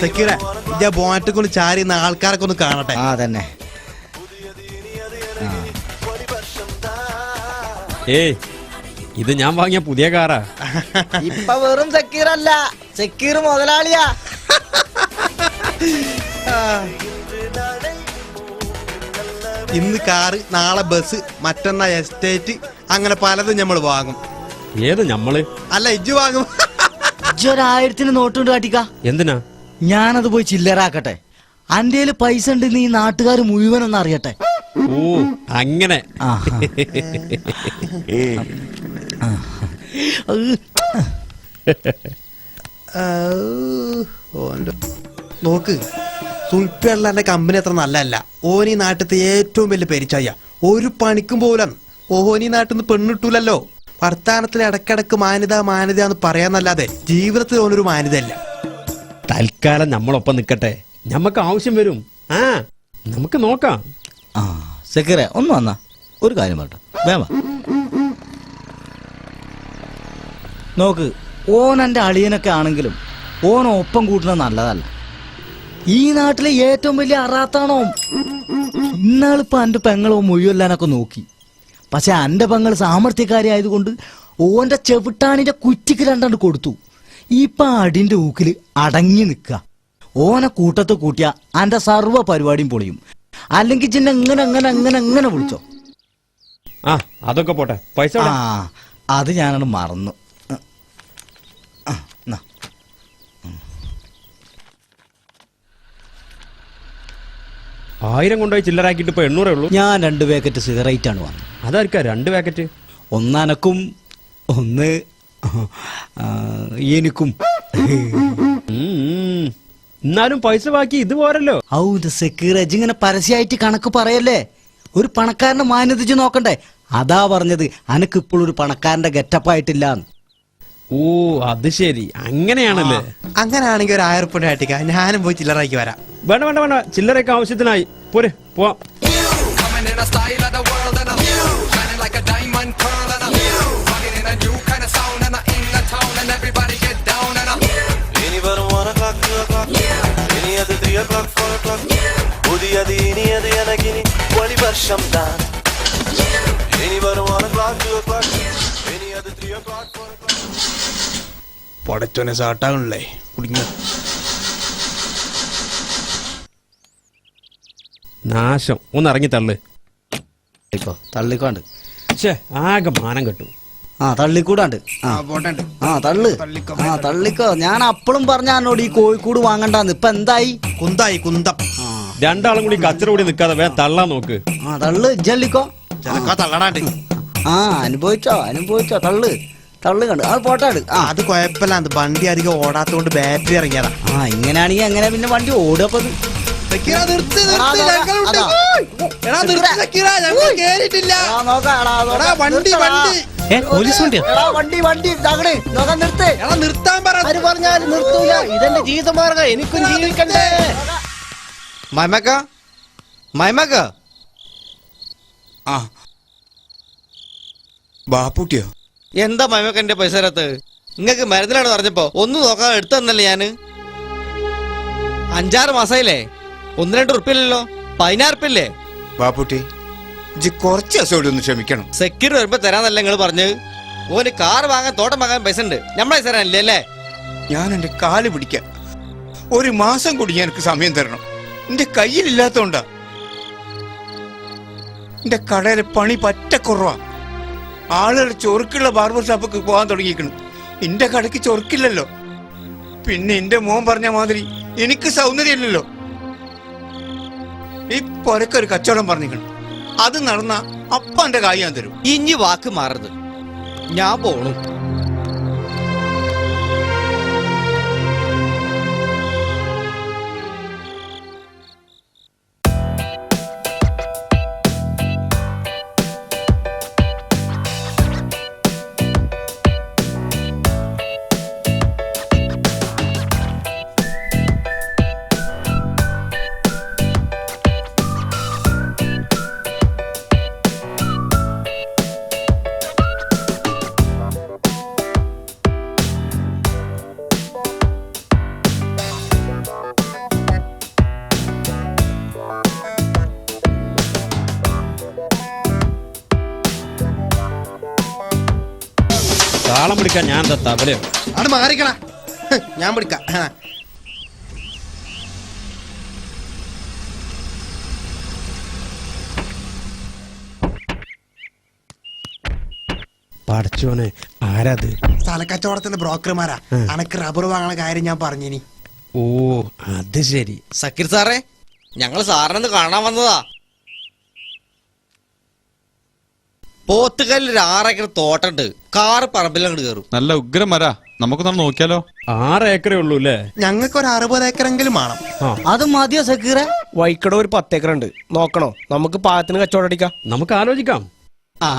സെക്യൂരെ ബോനറ്റ് കൊണ്ട് ചാരി ആൾക്കാരൊക്കെ ഒന്ന് കാണട്ടെ. ആ തന്നെ. ഏയ് ഇത് ഞാൻ വാങ്ങിയ പുതിയ കാറാ. ഇപ്പൊ വെറും സെക്യൂറല്ല, സെക്യൂർ മുതലാളിയാ. ഇന്ന് കാറ്, നാളെ ബസ്, മറ്റന്നാ എസ്റ്റേറ്റ്, അങ്ങനെ പലതും നമ്മൾ വാങ്ങും. ഏത് ഞമ്മള്? അല്ല ഇജ്ജ് വാങ്ങും. ഇജ്ജൊരു നോട്ട് കൊണ്ട് കാട്ടിക്ക. എന്തിനാ? ഞാനത് പോയി ചില്ലറാക്കട്ടെ. അന്റെ പൈസ ഉണ്ട്, നീ നാട്ടുകാർ മുഴുവനൊന്നും അറിയട്ടെ. ഓ അങ്ങനെ. നോക്ക്, സുൽപ്പിയുള്ള കമ്പനി അത്ര നല്ലതല്ല. ഓനീ നാട്ടിലത്തെ ഏറ്റവും വലിയ പെരിച്ചായ. ഒരു പണിക്കും പോലും ഓനീ നാട്ടിൽ നിന്ന് പെണ്ണിട്ടൂലല്ലോ. വർത്താനത്തിൽ ഇടക്കിടക്ക് മാന്യത മാന്യത എന്ന് പറയാന്നല്ലാതെ ജീവിതത്തിൽ ഓനൊരു മാന്യതയല്ല. തൽക്കാലം നമ്മളൊപ്പം നിക്കട്ടെ, ഞമ്മക്ക് ആവശ്യം വരും. ആ നമുക്ക് നോക്കാം. ആ സെക്യൂറെ ഒന്ന് വന്നാ ഒരു കാര്യം പറട്ടെ. വേമ നോക്ക്, ഓൻ എൻ്റെ അളിയനൊക്കെ ആണെങ്കിലും ഓൻ ഒപ്പം കൂട്ടുന്നത് നല്ലതല്ല. ഈ നാട്ടിലെ ഏറ്റവും വലിയ അറാത്താണോ. ഇന്നാളിപ്പോ എൻ്റെ പെങ്ങളോ മുഴുവല്ലാനൊക്കെ നോക്കി. പക്ഷെ എൻ്റെ പെങ്ങൾ സാമർത്ഥ്യക്കാരി ആയതുകൊണ്ട് ഓൻ്റെ ചെവിട്ടാണിന്റെ കുറ്റിക്ക് രണ്ടാണ്ട് കൊടുത്തു. ഇപ്പൊ അടിന്റെ ഊക്കില് അടങ്ങി നിൽക്കുക. ഓനെ കൂട്ടത്ത് കൂട്ടിയ എൻ്റെ സർവ്വ പരിപാടിയും പൊളിയും. അല്ലെങ്കിൽ ചിന്ന എങ്ങനെ എങ്ങനെ എങ്ങനെ എങ്ങനെ വിളിച്ചോ. ആ അതൊക്കെ പോട്ടെ, പൈസ. ആ അത് ഞാനത് മറന്നു. 1000 കൊണ്ടുപോയി ചില്ലറാക്കിട്ട് ഇപ്പൊ 800 ഉള്ളൂ. ഞാൻ 2 പാക്കറ്റ് സിഗരറ്റ് ആണ് വന്നത്. അതായിരിക്കാ 2 പാക്കറ്റ്. ഒന്നനക്കും ഒന്ന് എനിക്കും. എന്നാലും പൈസ ബാക്കി ഇത് പോരല്ലോ. സെക്യൂരിറ്റി ഇങ്ങനെ പരസ്യമായിട്ട് കണക്ക് പറയല്ലേ. ഒരു പണക്കാരനെ മാന്യതിച്ച് നോക്കണ്ടേ. അതാ പറഞ്ഞത് അനക്ക് ഇപ്പോഴൊരു പണക്കാരന്റെ ഗെറ്റപ്പായിട്ടില്ല. ഓ അത് ശരി, അങ്ങനെയാണല്ലേ. അങ്ങനെയാണെങ്കിൽ ഒരു 1000 ഉറുപ്പിക ആട്ടിക്ക, ഞാനും പോയി ചില്ലറാക്കി വരാം. വേണ്ട വേണ്ട വേണ്ട, ചില്ലറയൊക്കെ ആവശ്യത്തിനായി. പോരെ പോവാം. പൊടച്ചോനെ സാട്ടാകണല്ലേ കുടുങ്ങി. നാശം, ഒന്ന് ഇറങ്ങി തള്ളു. ഇപ്പൊ തള്ളിക്കോണ്ട് ആകെ മാനം കെട്ടു. ആ തള്ളിക്കൂടാണ്ട്. ആ തള്ളിക്കോ. ഞാൻ അപ്പളും പറഞ്ഞ എന്നോട് ഈ കോഴിക്കൂട് വാങ്ങണ്ടാന്ന്. ഇപ്പൊ എന്തായി? കുന്തായി കുന്തം. രണ്ടാളും കൂടി കച്ചറ കൂടി നിക്കാതെ വേഗം തള്ളാൻ നോക്ക്. ആ തള്ളു ജള്ളിക്കോ. തള്ളടാണ്ട്. ആ അനുഭവിച്ചോ തള്ളു കണ്ട് അത് പോട്ടാട്. അത് കുഴപ്പമില്ല, അത് വണ്ടി അധികം ഓടാത്തോണ്ട് ബാറ്ററി ഇറങ്ങിയതാ. ആ ഇങ്ങനെയാണെങ്കിൽ എങ്ങനെ പിന്നെ വണ്ടി ഓടുപ്പത്? നിർത്താൻ നിർത്തൂല. ഇതെന്റെ ജീവിതമാർഗം, എനിക്കും ജീവിക്കണ്ടേ. മൈമക്ക ആ ബാപ്പൂട്ടിയോ? എന്താ മൈമക്കന്റെ പൈസ തരാത്ത്? നിങ്ങക്ക് മരുന്നിലാണ് പറഞ്ഞപ്പോ ഒന്നും നോക്കാതെ എടുത്തു തന്നല്ലേ ഞാന്. 5-6 മാസമായില്ലേ, 1-2 ഉറുപ്പില്ലല്ലോ, 16 ഉറുപ്പില്ലേ? ബാപ്പൂട്ടി കുറച്ച് ദിവസം ഒന്ന് ക്ഷമിക്കണം. സെക്യൂരിറ്റി വരുമ്പോ തരാന്നല്ല നിങ്ങൾ പറഞ്ഞത്. ഓന് കാർ വാങ്ങാൻ തോട്ടം വാങ്ങാൻ പൈസ ഉണ്ട്, നമ്മളെ പൈസ തരാനില്ലേ അല്ലേ? ഞാൻ എന്റെ കാല് പിടിക്കാം. 1 മാസം കൂടി എനിക്ക് സമയം തരണം. എന്റെ കയ്യിലില്ലാത്തോണ്ടാ. എന്റെ കടയിലെ പണി പറ്റ കുറവാ. ആളുകൾ ചൊറുക്കുള്ള ബാർബർ ഷോപ്പൊക്കെ പോകാൻ തുടങ്ങിയിരിക്കണം. എന്റെ കടയ്ക്ക് ചൊറുക്കില്ലല്ലോ. പിന്നെ എന്റെ മോൻ പറഞ്ഞ മാതിരി എനിക്ക് സൗന്ദര്യമില്ലല്ലോ. ഈ പൊരക്കൊരു കച്ചവടം പറഞ്ഞിരിക്കണം. അത് നടന്ന അപ്പ എന്റെ കായ് ഞാൻ തരും. ഇനി വാക്ക് മാറരുത്, ഞാൻ പോണു. പിടിക്കാൻ ഞാൻ എന്താ തബലയോ? അവിടെ മാറിക്കണ, ഞാൻ പിടിക്കാം. പഠിച്ചോനെ, ആരാത്? സ്ഥലക്കച്ചവടത്തിന്റെ ബ്രോക്കർമാരാ. അനക്ക് റബ്ബർ വാങ്ങണ കാര്യം ഞാൻ പറഞ്ഞിനി. ഓ, അത് ശരി. സക്കീർ സാറേ, ഞങ്ങൾ സാറിനൊന്ന് കാണാൻ വന്നതാ. പോത്തുകല്ലിൽ 6 ഏക്കർ തോട്ടുണ്ട്. കാറ് പറമ്പിലങ്ങോട്ട് കയറും. നല്ല ഉഗ്രം മര, നമുക്കൊന്ന് നോക്കിയാലോ? 6 ഏക്കറേ ഉള്ളൂ അല്ലേ? ഞങ്ങൾക്ക് ഒരു 60 ഏക്കറെങ്കിലും വേണം. അത് മതിയോ സക്കീറെ? വൈക്കട ഒരു 10 ഏക്കർ ഉണ്ട്, നോക്കണോ? നമുക്ക് പാകത്തിന് കച്ചവടം അടിക്കാം. നമുക്ക് ആലോചിക്കാം. ആ,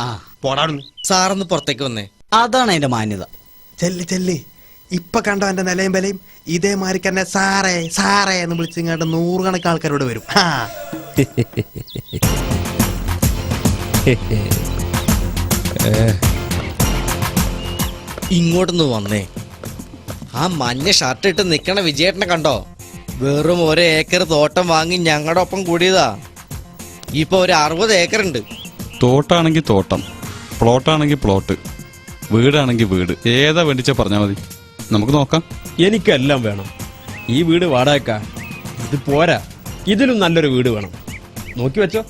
പോടാടുന്നു. സാറൊന്ന് പുറത്തേക്ക് വന്നേ. അതാണ് അതിന്റെ മാന്യത. ചെല്ല് ചെല്ല്. ഇപ്പൊ കണ്ടോ എന്റെ നിലയും വിലയും? ഇതേമാതിരി തന്നെ സാറേ സാറേ എന്ന് വിളിച്ചിങ്ങാണ്ട് 100 കണക്ക് ആൾക്കാരോട് വരും. ഇങ്ങോട്ടൊന്ന് വന്നേ. ആ മഞ്ഞ ഷർട്ട് ഇട്ട് നിക്കണ വിജയേട്ടനെ കണ്ടോ? വെറും 1 ഏക്കർ തോട്ടം വാങ്ങി ഞങ്ങളുടെ ഒപ്പം കൂടിയതാ. ഇപ്പൊ ഒരു 60 ഏക്കർ ഉണ്ട്. തോട്ടാണെങ്കിൽ തോട്ടം, പ്ലോട്ടാണെങ്കിൽ പ്ലോട്ട്, വീടാണെങ്കിൽ വീട്, ഏതാ വേണ്ടിച്ചാ പറഞ്ഞാ മതി, നമുക്ക് നോക്കാം. എനിക്കെല്ലാം വേണം. ഈ വീട് വാടകയ്ക്കാ. ഇത് പോരാ, ഇതിലും നല്ലൊരു വീട് വേണം. നോക്കി വെച്ചോ.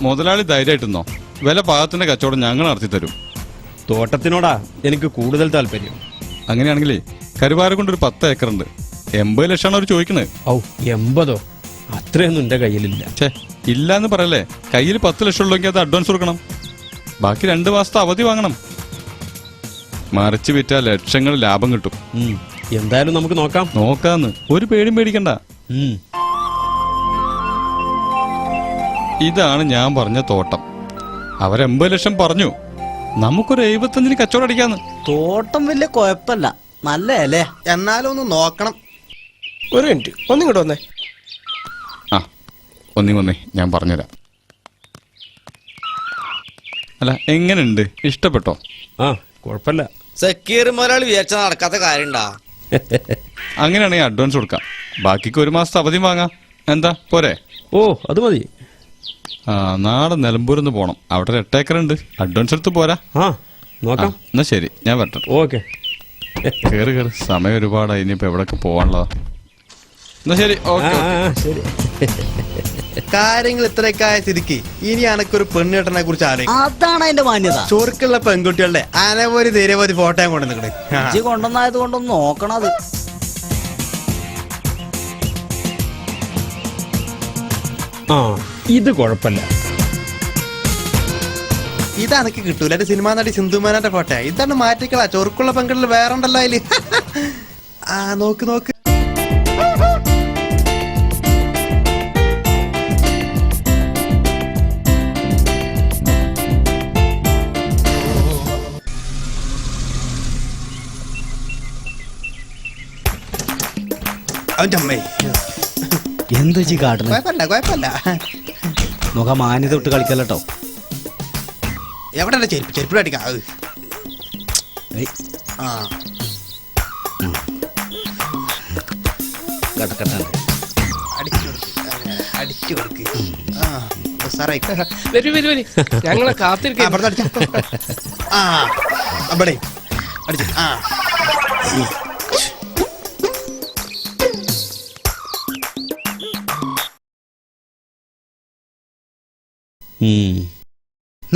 മുതലാളി ധൈര്യമായിട്ടെന്നോ, വില പാകത്തിന്റെ കച്ചവടം ഞങ്ങൾ നടത്തി തരും. തോട്ടത്തിനോടാ എനിക്ക് കൂടുതൽ താല്പര്യം. അങ്ങനെയാണെങ്കിലേ കരുവാര കൊണ്ട് ഒരു 10 ഏക്കർ ഉണ്ട്. 80 ലക്ഷമാണ് അവർ ചോദിക്കുന്നത്. ഔ, 80? അത്രയൊന്നും എന്റെ കയ്യിലില്ല. ഛേ, ഇല്ലാന്ന് പറയല്ലേ. കയ്യിൽ 10 ലക്ഷം ഉള്ളെങ്കിൽ അത് അഡ്വാൻസ് കൊടുക്കണം. ബാക്കി 2 മാസത്തെ അവധി വാങ്ങണം. മറിച്ച് വിറ്റാൽ ലക്ഷങ്ങൾ ലാഭം കിട്ടും. എന്തായാലും നമുക്ക് നോക്കാം. നോക്കാന്ന്, ഒരു പേടിയും പേടിക്കണ്ട. ഇതാണ് ഞാൻ പറഞ്ഞ തോട്ടം. അവർ 80 ലക്ഷം പറഞ്ഞു. നമുക്കൊരു 75-ന് കച്ചവടം അടിക്കാന്ന്. തോട്ടം വലിയ കുഴപ്പമില്ല, നല്ല അല്ലേ? എന്നാലും ഒന്ന് നോക്കണം. ഒരു മിനിറ്റ്, ഒന്നിങ്ങോട്ട് വന്നേ. ആ, ഒന്നേ ഞാൻ പറഞ്ഞുതരാം. അല്ല, എങ്ങനെയുണ്ട്? ഇഷ്ടപ്പെട്ടോ? ആ, കുഴപ്പമില്ല. സക്കീർ മുതലാളി വിചാരിച്ച നടക്കാത്ത കാര്യണ്ടാ. അങ്ങനെയാണെങ്കിൽ അഡ്വാൻസ് കൊടുക്കാം. ബാക്കിക്ക് 1 മാസത്തെ അവധി വാങ്ങാം. എന്താ പോരെ? ഓ, അത് മതി. ആ, നാളെ നിലമ്പൂരിന്ന് പോണം. അവിടെ ഒരു 8 ഏക്കർ ഉണ്ട്. അഡ്വാൻസ് എടുത്ത് പോരാ? ആ, ആ, നോക്കാം. എന്നാ ശരി, ഞാൻ വരട്ടെ. ഓക്കെ. കേറി കേറി, സമയം ഒരുപാടായി. ഇനിയിപ്പോ എവിടൊക്കെ പോവാനുള്ളതാ. എന്നാ ശരി, ഓക്കെ. ശരി. കാര്യങ്ങൾ ഇത്രയൊക്കെ ആയ സ്ഥിതിക്ക് ഇനി അനക്കൊരു പെണ്ണിട്ടനെ കുറിച്ച് ആലോചിക്കും. അതാണ് അതിന്റെ മാന്യത. ചൊറുക്കുള്ള പെൺകുട്ടികളുടെ അനവധി നിരവധി ഫോട്ടോയും കൊണ്ട് നിൽക്കണേ. ഇജ്ജ് കൊണ്ടുവന്നായത് കൊണ്ടൊന്ന് നോക്കണത്. ആ, ഇത് കുഴപ്പമില്ല. ഇത് അനക്ക് കിട്ടൂല. എന്റെ സിനിമാ നടി സിന്ധുമാനാന്റെ ഫോട്ടോ. ഇതാണ് മാറ്റിക്കളാ. ചൊറുക്കുള്ള പെൺകുട്ടികൾ വേറെ ഉണ്ടല്ലോ അതില്. ആ, നോക്ക് നോക്ക്. അവന്റെ അമ്മേ, എന്ത് വെച്ച് കാട്ടണ? കുഴപ്പമില്ല കുഴപ്പമില്ല. നോക്കാം, മാന്യത തൊട്ട് കളിക്കല്ലോ. എവിടെ ചെരുപ്പ് ചെരുപ്പിൽ അടിക്കാം. ആ, കട്ടക്കട്ടാണ്. അടിച്ചു കൊടുക്ക്. ആ, സാറേ വരൂ വരൂ വരൂ, ഞങ്ങളെ കാത്തിരിക്കാം. അവിടെ അടിച്ച. ആ, അവിടെ അടിച്ചു. ആ,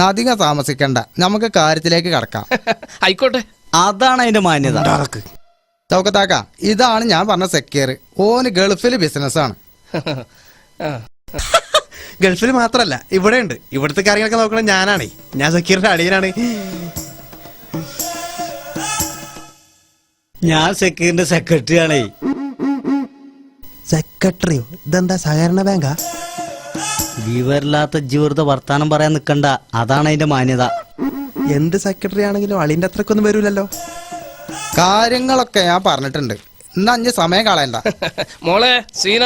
അധികം താമസിക്കണ്ട, നമുക്ക് കാര്യത്തിലേക്ക് കടക്കാം. ആയിക്കോട്ടെ. അതാണ് അതിന്റെ മാന്യത. ചൗക്കത്താക്ക, ഇതാണ് ഞാൻ പറഞ്ഞ സെക്യൂർ. ഓന് ഗൾഫിൽ ബിസിനസ്സാണ്. ഗൾഫിൽ മാത്രല്ല ഇവിടെ ഉണ്ട്. ഇവിടുത്തെ കാര്യങ്ങളൊക്കെ നോക്കണം ഞാനാണേ. ഞാൻ സക്കീറിന്റെ അടിയനാണ്. ഞാൻ സക്കീറിന്റെ സെക്രട്ടറി ആണേ. സെക്രട്ടറിയോ? ഇതെന്താ സഹകരണ ബാങ്കാ? വിവരില്ലാത്ത ജീവിത വർത്താനം പറയാൻ നിക്കണ്ട. അതാണ് അതിന്റെ മാന്യത. എന്ത് സെക്രട്ടറി ആണെങ്കിലും അളിന്റെ അത്രക്കൊന്നും വരൂലല്ലോ. കാര്യങ്ങളൊക്കെ ഞാൻ പറഞ്ഞിട്ടുണ്ട്. ഇന്ന് 5 സമയം കളയണ്ട. മോളെ സീന,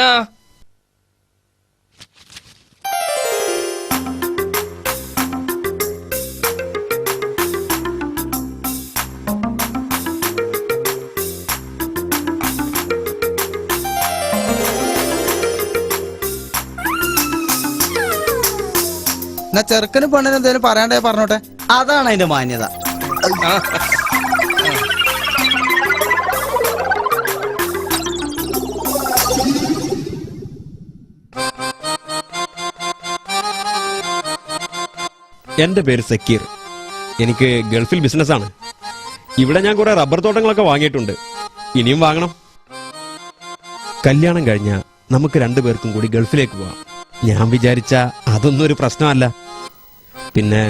എന്നാ ചെറുക്കന് പെണ്ണിന് എന്തേലും പറയാണ്ടേ പറഞ്ഞോട്ടെ. അതാണ് അതിന്റെ മാന്യത. എൻ്റെ പേര് സക്കീർ. എനിക്ക് ഗൾഫിൽ ബിസിനസ്സാണ്. ഇവിടെ ഞാൻ കുറെ റബ്ബർ തോട്ടങ്ങളൊക്കെ വാങ്ങിയിട്ടുണ്ട്. ഇനിയും വാങ്ങണം. കല്യാണം കഴിഞ്ഞാൽ നമുക്ക് രണ്ടുപേർക്കും കൂടി ഗൾഫിലേക്ക് പോവാം. ഞാൻ വിചാരിച്ച അതൊന്നും ഒരു പ്രശ്നമല്ല. പിന്നെ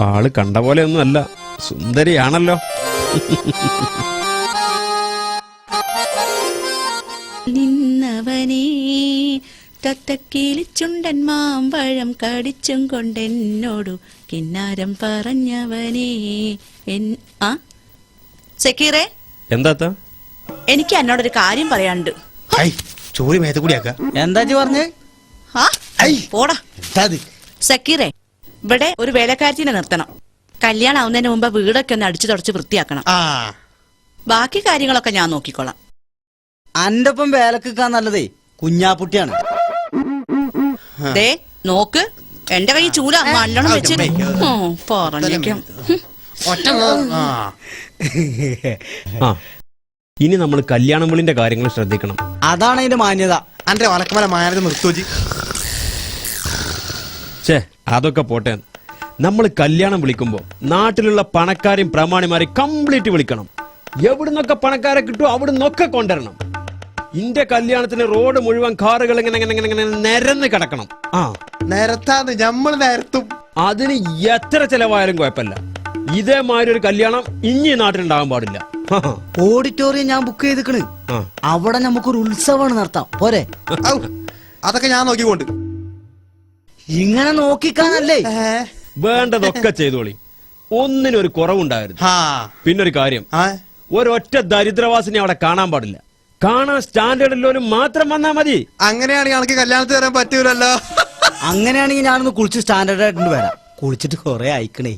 ആള് കണ്ട പോലെ ഒന്നും അല്ല, സുന്ദരിയാണല്ലോ. നിന്നവനേ തത്തക്കിളിച്ചുണ്ടൻ മാമ്പഴം കടിച്ചും കൊണ്ടെന്നോടു കിന്നാരം പറഞ്ഞവനേ സക്കീറേ, എന്താ എനിക്ക് എന്നോടൊരു കാര്യം പറയാനുണ്ട്. ഐ ചോറി മേത്ത് കൂടിയാക്ക എന്താ പറഞ്ഞേ? ആ പോടാ അത് സക്കീറേ, ഇവിടെ ഒരു വേലക്കാരത്തിനെ നിർത്തണം. കല്യാണം ആവുന്നതിന് മുമ്പ് വീടൊക്കെ ഒന്ന് അടിച്ചു തുടച്ച് വൃത്തിയാക്കണം. ആ ബാക്കി കാര്യങ്ങളൊക്കെ ഞാൻ നോക്കിക്കോളാം. അന്റെ ഒപ്പം വേലക്കാൻ നല്ലതേ കുഞ്ഞാപ്പുട്ടിയാണ്. ദേ നോക്ക്, എന്റെ കൈ ചൂല നല്ലോണം വെച്ചിട്ട് പറഞ്ഞേക്കാം. ഒറ്റ ആ ആ ഇനി നമ്മൾ കല്യാണം വിളിന്റെ കാര്യങ്ങൾ ശ്രദ്ധിക്കണം. അതാണ് അതിന്റെ മാന്യത. അന്റെ വലക്കമല മാനത് നിർത്തോജി. ഛേ, അതൊക്കെ പോട്ടെ. നമ്മൾ കല്യാണം വിളിക്കുമ്പോ നാട്ടിലുള്ള പണക്കാരെയും പ്രമാണിമാരെയും കംപ്ലീറ്റ് വിളിക്കണം. എവിടുന്നൊക്കെ പണക്കാരെ കിട്ടുമോ അവിടുന്നൊക്കെ കൊണ്ടുവരണം. ഇന്റെ കല്യാണത്തിന് റോഡ് മുഴുവൻ കാറുകൾ ഇങ്ങനെ നിരന്ന് കിടക്കണം. ആ നേരത്താന്ന് ഞമ്മള് നേരത്തും. അതിന് എത്ര ചെലവായാലും കുഴപ്പമില്ല. ഇതേമാതിരി ഒരു കല്യാണം ഇനി നാട്ടിലുണ്ടാകാൻ പാടില്ല. ഓഡിറ്റോറിയം ഞാൻ ബുക്ക് ചെയ്തിക്കണ്. അവിടെ നമുക്കൊരു ഉത്സവമാണ് നടത്താം. പോരെ? ഔ, അതൊക്കെ ഞാൻ നോക്കിക്കൊണ്ട്. ഇങ്ങനെ നോക്കിക്കാനല്ലേ? വേണ്ടതൊക്കെ ചെയ്തോളി. ഒന്നിനൊരു കുറവുണ്ടായിരുന്നു. ആ പിന്നൊരു കാര്യം, ആ ഒരൊറ്റ ദരിദ്രവാസിനെ അവിടെ കാണാൻ പാടില്ല. കാണാൻ സ്റ്റാൻഡേർഡ് ഉള്ളവരും മാത്രം വന്നാ മതി. അങ്ങനെയാണെങ്കിൽ എനിക്ക് കല്യാണത്തിന് വരാൻ പറ്റൂലല്ലോ. അങ്ങനെയാണെങ്കിൽ ഞാനൊന്ന് കുളിച്ച് സ്റ്റാൻഡേർഡ് ആയിട്ട് വരാം. കുളിച്ചിട്ട് കൊറേ അയക്കണേ.